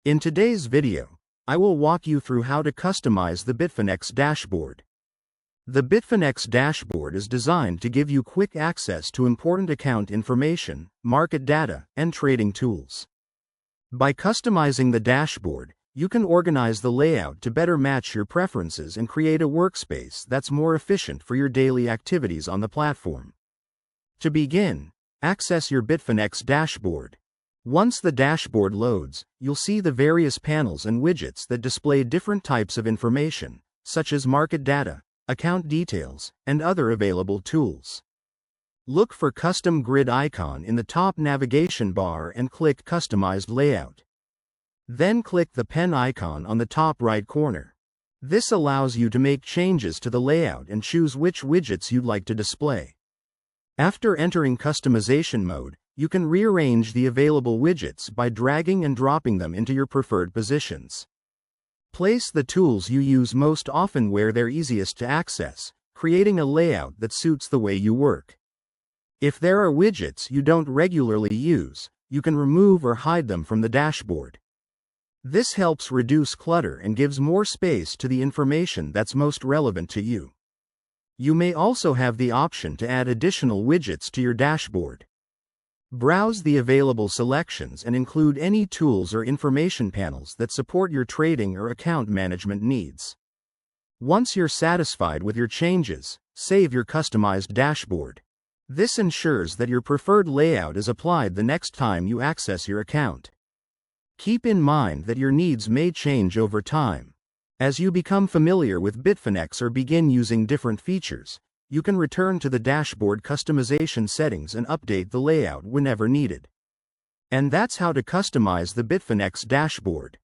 In today's video, I will walk you through how to customize the Bitfinex dashboard. The Bitfinex dashboard is designed to give you quick access to important account information, market data, and trading tools. By customizing the dashboard, you can organize the layout to better match your preferences and create a workspace that's more efficient for your daily activities on the platform. To begin, access your Bitfinex dashboard. Once the dashboard loads, you'll see the various panels and widgets that display different types of information, such as market data, account details, and other available tools. Look for Custom Grid icon in the top navigation bar and click Customized Layout. Then click the pen icon on the top right corner. This allows you to make changes to the layout and choose which widgets you'd like to display. After entering customization mode, you can rearrange the available widgets by dragging and dropping them into your preferred positions. Place the tools you use most often where they're easiest to access, creating a layout that suits the way you work. If there are widgets you don't regularly use, you can remove or hide them from the dashboard. This helps reduce clutter and gives more space to the information that's most relevant to you. You may also have the option to add additional widgets to your dashboard. Browse the available selections and include any tools or information panels that support your trading or account management needs. Once you're satisfied with your changes, save your customized dashboard. This ensures that your preferred layout is applied the next time you access your account. Keep in mind that your needs may change over time. As you become familiar with Bitfinex or begin using different features, you can return to the dashboard customization settings and update the layout whenever needed. And that's how to customize the Bitfinex dashboard.